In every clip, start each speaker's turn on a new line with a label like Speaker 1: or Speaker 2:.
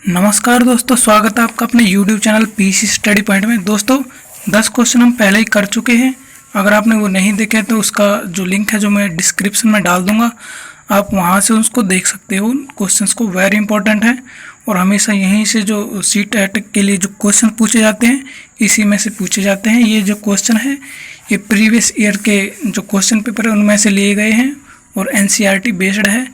Speaker 1: नमस्कार दोस्तों, स्वागत है आपका अपने YouTube channel PC study point में। दोस्तों 10 क्वेश्चन हम पहले ही कर चुके हैं। अगर आपने वो नहीं देखे तो उसका जो लिंक है जो मैं डिस्क्रिप्शन में डाल दूंगा, आप वहां से उसको देख सकते हो। क्वेश्चंस को वेरी इंपॉर्टेंट है और हमेशा यहीं से जो CTET के लिए जो क्वेश्चन पूछे जाते हैं इसी में से पूछे जाते हैं। ये जो क्वेश्चन है ये प्रीवियस ईयर के जो क्वेश्चन पेपर है उनमें से लिए गए हैं और NCERT बेस्ड है।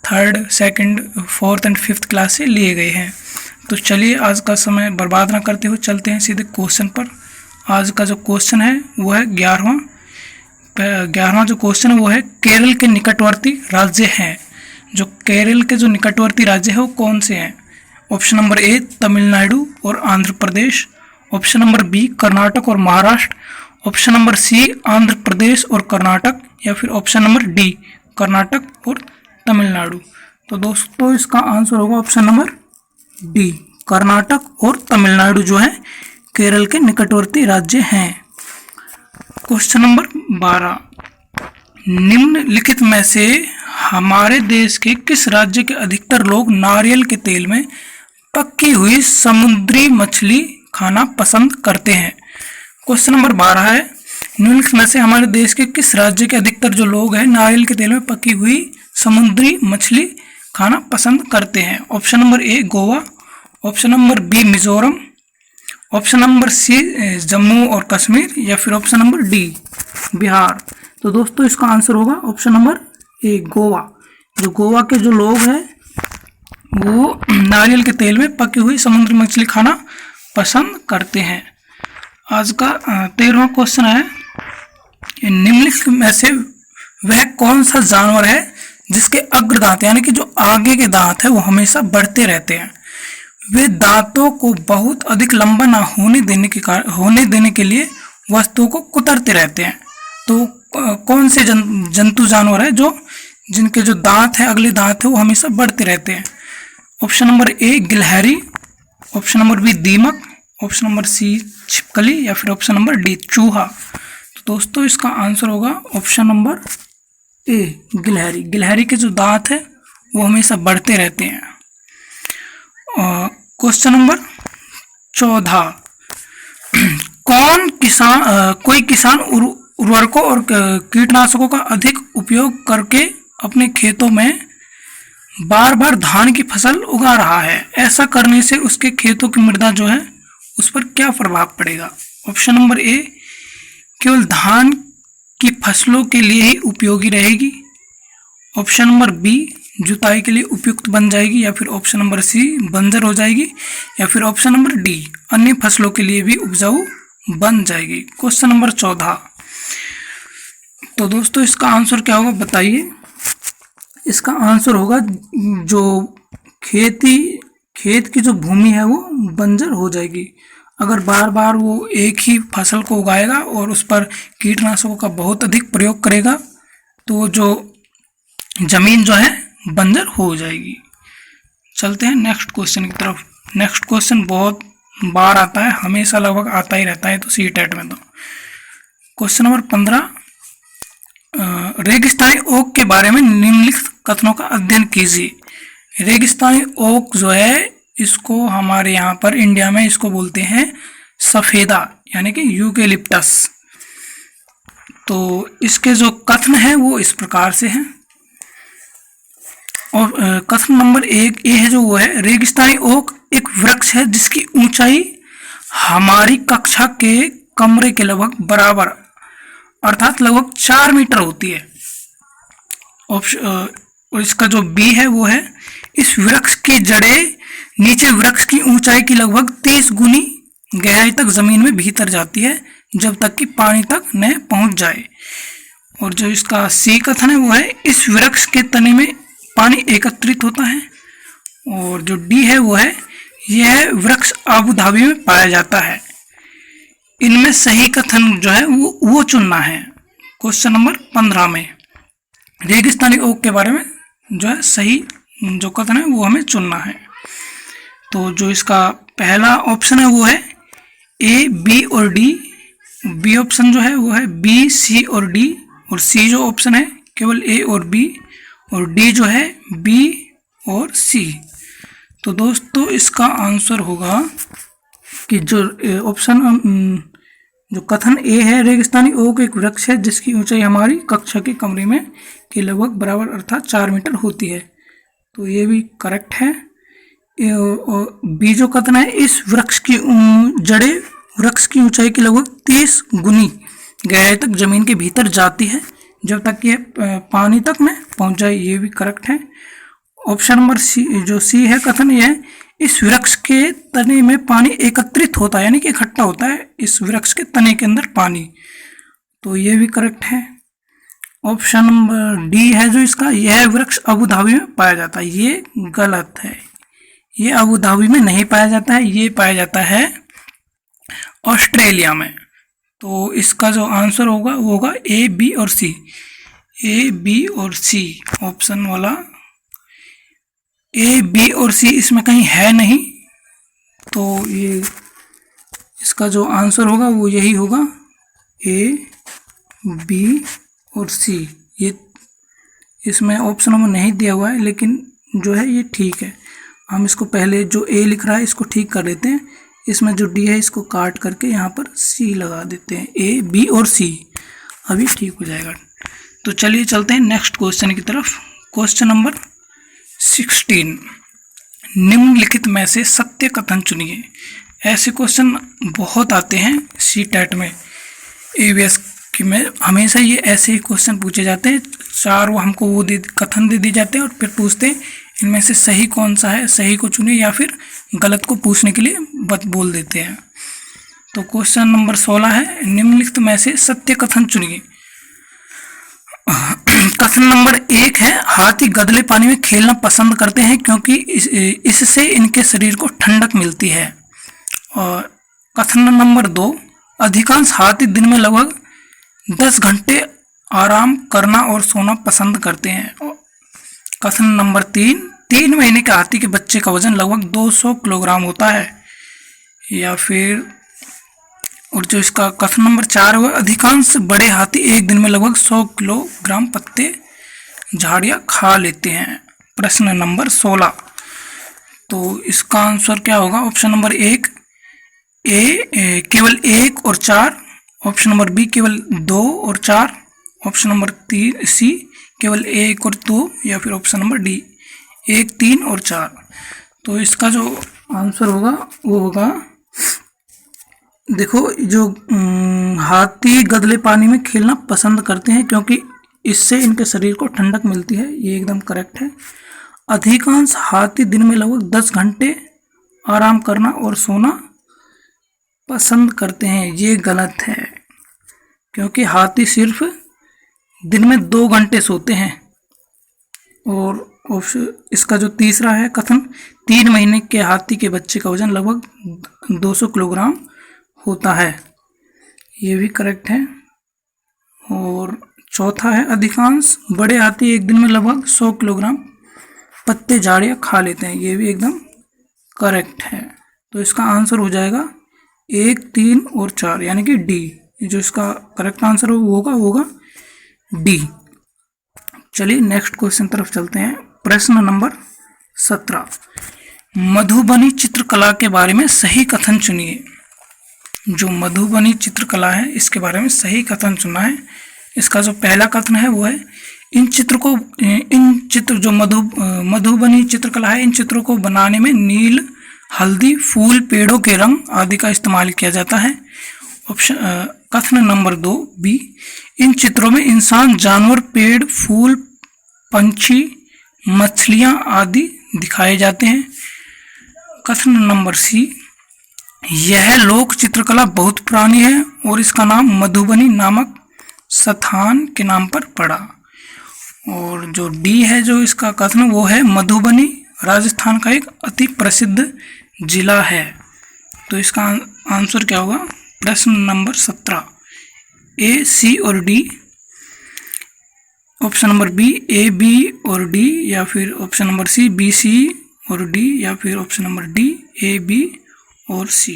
Speaker 1: 3rd, 2nd, 4th and 5th class से लिए गए हैं। तो चलिए आज का समय बर्बाद ना करते हुए चलते हैं सीधे क्वेश्चन पर। आज का जो क्वेश्चन है वो है 11वां जो क्वेश्चन है वो है केरल के निकटवर्ती राज्य हैं। जो केरल के जो निकटवर्ती राज्य है वो कौन से हैं? ऑप्शन नंबर ए तमिलनाडु और Andhra Pradesh, option number B Karnataka और Maharashtra, option number C Andhra Pradesh और कर्नाटक, या फिर ऑप्शन नंबर डी कर्नाटक और तमिलनाडु। तो दोस्तों इसका आंसर होगा ऑप्शन नंबर डी, कर्नाटक और तमिलनाडु जो है केरल के निकटवर्ती राज्य हैं। क्वेश्चन नंबर 12, निम्नलिखित में से हमारे देश के किस राज्य के अधिकतर लोग नारियल के तेल में पकी हुई समुद्री मछली खाना पसंद करते हैं? क्वेश्चन नंबर 12 है, निम्नलिखित में से हमारे देश के किस राज्य के अधिकतर जो लोग हैं नारियल के तेल में पकी हुई समुद्री मछली खाना पसंद करते हैं? Option number a Goa, option number b Mizoram, option number c Jammu और कश्मीर, या फिर ऑप्शन नंबर डी बिहार। तो दोस्तों इसका आंसर होगा ऑप्शन नंबर ए गोवा। जो गोवा के जो लोग हैं वो नारियल के तेल में पकी हुई समुद्री मछली खाना पसंद करते हैं। आज का 13वां क्वेश्चन है, निम्नलिखित में से वह कौन सा जानवर है जिसके अग्र दांत यानी कि जो आगे के दांत है वो हमेशा बढ़ते रहते हैं? वे दांतों को बहुत अधिक लंबा ना होने देने के लिए वस्तुओं को कुतरते रहते हैं। तो कौन से जंतु जानवर है जो जिनके जो दांत है अगले दांत है वो हमेशा बढ़ते रहते हैं? ऑप्शन नंबर ए गिलहरी, ऑप्शन नंबर बी दीमक, ऑप्शन नंबर सी छिपकली, या फिर ऑप्शन नंबर डी चूहा। तो दोस्तों इसका आंसर होगा ऑप्शन नंबर ए गिलहरी। गिलहरी के जो दांत है वो हमेशा बढ़ते रहते हैं। क्वेश्चन नंबर 14, कोई किसान उर्वरकों और कीटनाशकों का अधिक उपयोग करके अपने खेतों में बार बार धान की फसल उगा रहा है। ऐसा करने से उसके खेतों की मृदा जो है उस पर क्या प्रभाव पड़ेगा? ऑप्शन नंबर ए केवल धान की फसलों के लिए ही उपयोगी रहेगी, ऑप्शन नंबर बी जुताई के लिए उपयुक्त बन जाएगी, या फिर ऑप्शन नंबर सी बंजर हो जाएगी, या फिर ऑप्शन नंबर डी अन्य फसलों के लिए भी उपजाऊ बन जाएगी। क्वेश्चन नंबर 14, तो दोस्तों इसका आंसर क्या होगा बताइए? इसका आंसर होगा जो खेत की जो भूमि है वो बंजर हो जाएगी। अगर बार बार वो एक ही फसल को उगाएगा और उस पर कीटनाशकों का बहुत अधिक प्रयोग करेगा तो जो जमीन जो है बंजर हो जाएगी। चलते हैं नेक्स्ट क्वेश्चन की तरफ। नेक्स्ट क्वेश्चन बहुत बार आता है, हमेशा लगभग आता ही रहता है तो CTET में। तो क्वेश्चन नंबर 15, रेगिस्तानी ओक के बारे में निम्नलिखित कथनों का अध्ययन कीजिए। रेगिस्तानी ओक जो है इसको हमारे यहाँ पर इंडिया में इसको बोलते हैं सफेदा यानी कि यूकेलिप्टस। तो इसके जो कथन है वो इस प्रकार से हैं। और कथन नंबर 1 ए है जो वो है, रेगिस्तानी ओक एक वृक्ष है जिसकी ऊंचाई हमारी कक्षा के कमरे के लगभग बराबर अर्थात लगभग 4 मीटर होती है। और इसका जो बी है वो है, इस वृक्ष की जड़ें नीचे वृक्ष की ऊंचाई की लगभग 30 गुनी गहराई तक जमीन में भीतर जाती है जब तक कि पानी तक न पहुंच जाए। और जो इसका सी कथन है वो है, इस वृक्ष के तने में पानी एकत्रित होता है। और जो डी है वो है, यह वृक्ष आबू धाबी में पाया जाता है। इनमें सही कथन जो है वो चुनना है। क्वेश्चन नंबर 15 में रेगिस्तानी ओक के बारे में जो है सही जो कथन है वो हमें चुनना है। तो जो इसका पहला ऑप्शन है वो है ए बी और डी। बी ऑप्शन जो है वो है बी सी और डी, और सी जो ऑप्शन है केवल ए और बी, और डी जो है बी और सी। तो दोस्तों इसका आंसर होगा कि जो ऑप्शन जो कथन ए है, रेगिस्तानी ओक एक वृक्ष है जिसकी ऊंचाई हमारी कक्षा के कमरे में के लगभग बराबर अर्थात 4 मीटर होती है। तो ये भी करेक्ट है। और बी जो कथन है, इस वृक्ष की जड़ें वृक्ष की ऊंचाई की लगभग 30 गुनी गहराई तक जमीन के भीतर जाती है जब तक ये पानी तक न पहुंच जाए। ये भी करेक्ट है। ऑप्शन नंबर सी जो सी है कथन ये है, इस वृक्ष के तने में पानी एकत्रित होता है, यानी कि इकट्ठा होता है इस वृक्ष के तने के अंदर पानी। तो ये भी करेक्ट है। ऑप्शन नंबर डी है जो इसका, यह वृक्ष अबू धाबी में पाया जाता है, ये गलत है। ये अबू धाबी में नहीं पाया जाता है, ये पाया जाता है ऑस्ट्रेलिया में। तो इसका जो आंसर होगा वो होगा ए, बी और सी। ए, बी और सी ऑप्शन वाला ए, बी और सी इसमें कहीं है नहीं, तो ये इसका जो आंसर होगा वो यही होगा, ए, बी और सी। ये इसमें ऑप्शन नंबर नहीं दिया हुआ है, लेकिन जो है ये ठीक है। हम इसको पहले जो ए लिख रहा है इसको ठीक कर देते हैं, इसमें जो डी है इसको काट करके यहाँ पर सी लगा देते हैं। ए, बी और सी अभी ठीक हो जाएगा। तो चलिए चलते हैं नेक्स्ट क्वेश्चन की तरफ। क्वेश्चन नंबर 16, निम्नलिखित में से सत्य कथन चुनिए। ऐसे क्वेश्चन बहुत आते हैं सी टेट में, एवीएस की में हमेशा ये ऐसे ही क्वेश्चन पूछे जाते हैं। चार वो हमको वो कथन दे दिए जाते हैं और फिर पूछते हैं इनमें से सही कौन सा है, सही को चुनिए, या फिर गलत को पूछने के लिए बोल देते हैं। तो क्वेश्चन नंबर 16 है, निम्नलिखित में से सत्य कथन चुनिए। कथन नंबर 1 है, हाथी गदले पानी में खेलना पसंद करते हैं क्योंकि इससे इनके शरीर को ठंडक मिलती है। और कथन नंबर 2, अधिकांश हाथी दिन में लगभग 10 घंटे आराम करना और सोना पसंद करते हैं। और कथन नंबर 3 महीने के हाथी के बच्चे का वजन लगभग 200 किलोग्राम होता है। या फिर और जो इसका कथन नंबर 4 हुआ, अधिकांश बड़े हाथी एक दिन में लगभग 100 किलोग्राम पत्ते झाड़ियाँ खा लेते हैं। प्रश्न नंबर 16। तो इसका आंसर क्या होगा? ऑप्शन नंबर 1 ए केवल 1 और 4, ऑप्शन नंबर बी केवल 2 और 4, ऑप्शन नंबर 3 सी केवल 1 और 2, या फिर ऑप्शन नंबर डी 1, 3 और 4। तो इसका जो आंसर होगा वो होगा, देखो जो हाथी गदले पानी में खेलना पसंद करते हैं क्योंकि इससे इनके शरीर को ठंडक मिलती है, ये एकदम करेक्ट है। अधिकांश हाथी दिन में लगभग 10 घंटे आराम करना और सोना पसंद करते हैं, ये गलत है क्योंकि हाथी सिर्फ दिन में 2 घंटे सोते हैं। और इसका जो तीसरा है कथन, 3 महीने के हाथी के बच्चे का वजन लगभग 200 किलोग्राम होता है, ये भी करेक्ट है। और चौथा है, अधिकांश बड़े हाथी एक दिन में लगभग 100 किलोग्राम पत्ते झाड़ियाँ खा लेते हैं, ये भी एकदम करेक्ट है। तो इसका आंसर हो जाएगा 1, 3 और 4, यानी कि डी। जो इसका करेक्ट आंसर होगा डी। चलिए नेक्स्ट क्वेश्चन तरफ चलते हैं। प्रश्न नंबर 17, मधुबनी चित्रकला के बारे में सही कथन चुनिए। जो मधुबनी चित्रकला है इसके बारे में सही कथन चुनना है। इसका जो पहला कथन है वो है, इन चित्र जो मधुबनी चित्रकला है, इन चित्रों को बनाने में नील, हल्दी, फूल, पेड़ों के रंग आदि का इस्तेमाल किया जाता है। ऑप्शन कथन नंबर 2 बी, इन चित्रों में इंसान, जानवर, पेड़, फूल, पंछी, मछलियां आदि दिखाए जाते हैं। कथन नंबर सी, यह लोक चित्रकला बहुत पुरानी है और इसका नाम मधुबनी नामक स्थान के नाम पर पड़ा। और जो डी है जो इसका कथन वो है, मधुबनी राजस्थान का एक अति प्रसिद्ध जिला है। तो इसका आंसर क्या होगा? प्रश्न नंबर 17 ए, सी और d, option number b a, B और डी, या फिर option number c b, c और डी, या फिर option number D A, B और सी।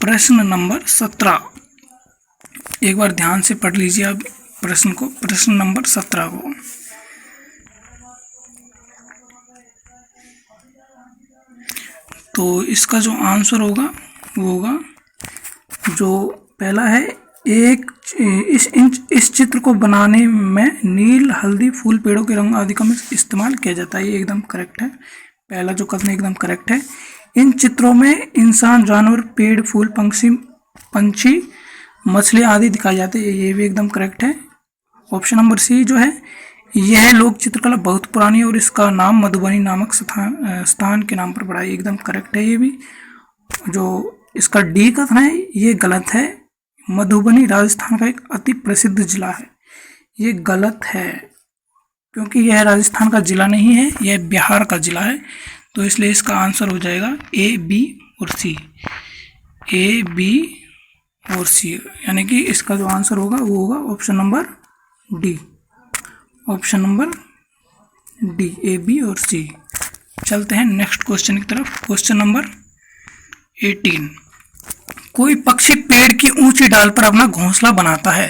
Speaker 1: प्रश्न नंबर 17 एक बार ध्यान से पढ़ लीजिए आप प्रश्न को, प्रश्न नंबर 17 को। तो इसका जो आंसर होगा वो होगा जो पहला है, इस चित्र को बनाने में नील, हल्दी, फूल, पेड़ों के रंग आदि का इस्तेमाल किया जाता है। ये एकदम करेक्ट है, पहला जो कथन एकदम करेक्ट है। इन चित्रों में इंसान, जानवर, पेड़, फूल, पंछी, मछली आदि दिखाई जाते हैं। ये भी एकदम करेक्ट है। ऑप्शन नंबर सी जो है, यह लोक चित्रकला बहुत पुरानी है और इसका नाम मधुबनी नामक स्थान के नाम पर पड़ा है। एकदम करेक्ट है ये भी। जो इसका डी कथन है ये गलत है। मधुबनी राजस्थान का एक अति प्रसिद्ध जिला है। ये गलत है क्योंकि यह राजस्थान का जिला नहीं है, यह बिहार का जिला है। तो इसलिए इसका आंसर हो जाएगा ए, बी और सी। ए, बी और सी, यानी कि इसका जो आंसर होगा वो होगा option number D. Option number D, ए, बी और सी। चलते हैं नेक्स्ट क्वेश्चन की तरफ। Question number 18। कोई पक्षी पेड़ की ऊंची डाल पर अपना घोंसला बनाता है।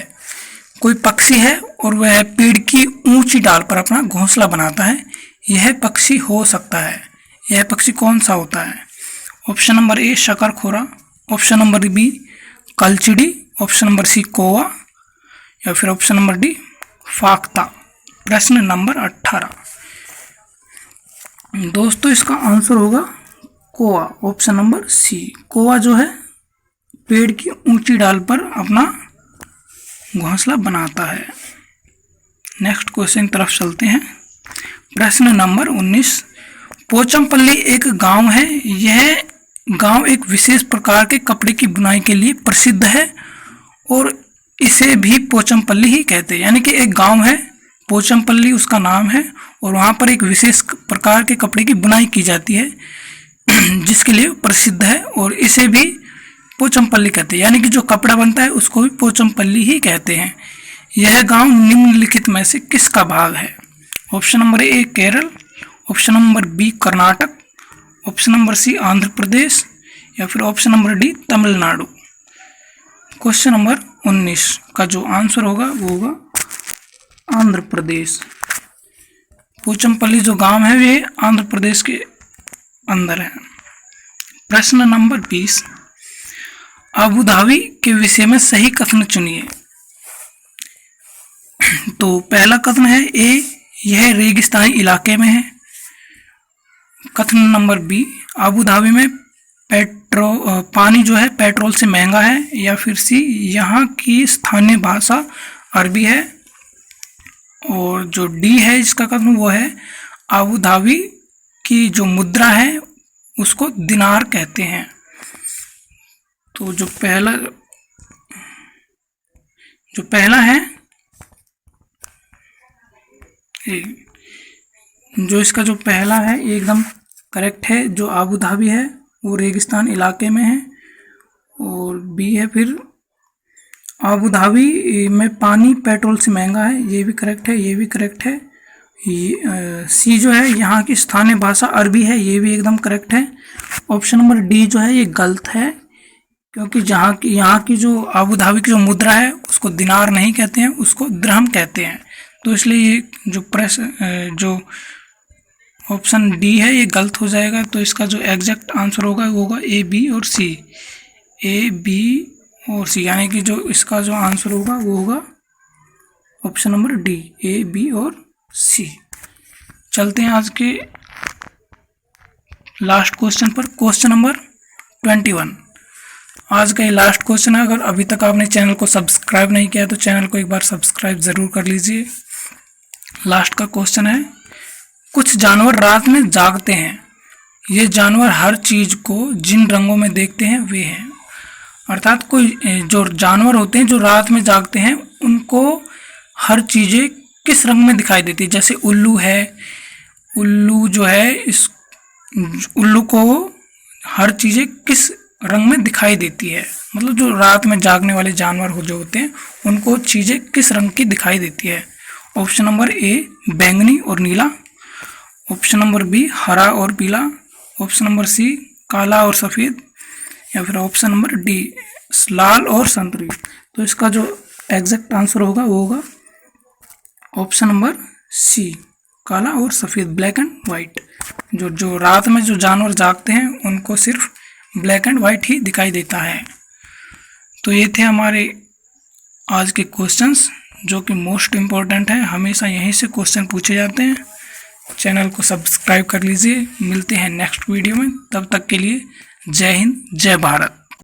Speaker 1: कोई पक्षी है और वह पेड़ की ऊंची डाल पर अपना घोंसला बनाता है। यह पक्षी हो सकता है, यह पक्षी कौन सा होता है? ऑप्शन नंबर ए, शकरखोरा। ऑप्शन नंबर बी, कलचिड़ी। ऑप्शन नंबर सी, कौवा। या फिर ऑप्शन नंबर डी, फाख्ता। प्रश्न नंबर 18। दोस्तों इसका आंसर होगा कौवा, ऑप्शन नंबर सी। कौवा जो है पेड़ की ऊंची डाल पर अपना घोंसला बनाता है। नेक्स्ट क्वेश्चन की तरफ चलते हैं। प्रश्न नंबर 19। पोचमपल्ली एक गांव है। यह गांव एक विशेष प्रकार के कपड़े की बुनाई के लिए प्रसिद्ध है और इसे भी पोचमपल्ली ही कहते हैं। यानी कि एक गांव है, पोचमपल्ली उसका नाम है, और वहां पर एक विशेष प्रकार के कपड़े की बुनाई की जाती है जिसके लिए प्रसिद्ध है और इसे भी पोचमपल्ली कहते हैं। यानी कि जो कपड़ा बनता है उसको भी पोचमपल्ली ही कहते हैं। यह गांव निम्नलिखित में से किसका भाग है? Option number A, Kerala. Option number B, Karnataka. Option number C, Andhra Pradesh. या फिर option number D, Tamil Nadu. Question number 19 का जो आंसर होगा वो होगा आंध्र प्रदेश। पोचमपल्ली जो गांव है वे आंध्र प्रदेश के अंदर है। प्रश्न नंबर 20। अबू धाबी के विषय में सही कथन चुनिए। तो पहला कथन है ए, यह रेगिस्तानी इलाके में है। कथन नंबर बी, अबू धाबी में पानी जो है पेट्रोल से महंगा है। या फिर सी, यहाँ की स्थानीय भाषा अरबी है। और जो डी है इसका कथन वो है, अबू धाबी की जो मुद्रा है उसको दिनार कहते हैं। तो जो पहला है, जो इसका जो पहला है ये एकदम करेक्ट है। जो अबू धाबी है वो रेगिस्तान इलाके में है। और बी है फिर, अबू धाबी में पानी पेट्रोल से महंगा है, ये भी करेक्ट है, ये भी करेक्ट है। सी जो है, यहाँ की स्थानीय भाषा अरबी है, ये भी एकदम करेक्ट है। ऑप्शन नंबर डी जो है ये गलत है क्योंकि यहाँ की जो अबू धाबी की जो मुद्रा है उसको दिनार नहीं कहते हैं, उसको दिरहम कहते हैं। तो इसलिए ये जो ऑप्शन डी है ये गलत हो जाएगा। तो इसका जो एग्जैक्ट आंसर होगा वो होगा ए, बी और सी। ए, बी और सी, यानी कि जो इसका जो आंसर होगा वो होगा ऑप्शन नंबर डी, ए, बी और सी। चलते हैं आज के लास्ट क्वेश्चन पर। Question number 21। आज का ये लास्ट क्वेश्चन है। अगर अभी तक आपने चैनल को सब्सक्राइब नहीं किया तो चैनल को एक बार सब्सक्राइब ज़रूर कर लीजिए। लास्ट का क्वेश्चन है, कुछ जानवर रात में जागते हैं। ये जानवर हर चीज़ को जिन रंगों में देखते हैं वे हैं। अर्थात कोई जो जानवर होते हैं जो रात में जागते हैं उनको हर चीज़ें किस रंग में दिखाई देती है। जैसे उल्लू है, उल्लू जो है इस उल्लू को हर चीज़ें किस रंग में दिखाई देती है। मतलब जो रात में जागने वाले जानवर हो जो होते हैं उनको चीज़ें किस रंग की दिखाई देती है। ऑप्शन नंबर ए, बैंगनी और नीला। ऑप्शन नंबर बी, हरा और पीला। ऑप्शन नंबर सी, काला और सफ़ेद। या फिर ऑप्शन नंबर डी, लाल और संतरी। तो इसका जो एग्जैक्ट आंसर होगा वो होगा ऑप्शन नंबर सी, काला और सफ़ेद, ब्लैक एंड वाइट। जो रात में जो जानवर जागते हैं उनको सिर्फ ब्लैक एंड वाइट ही दिखाई देता है। तो ये थे हमारे आज के क्वेश्चंस जो कि मोस्ट इम्पोर्टेंट है, हमेशा यहीं से क्वेश्चन पूछे जाते हैं। चैनल को सब्सक्राइब कर लीजिए। मिलते हैं नेक्स्ट वीडियो में, तब तक के लिए जय हिंद, जय भारत।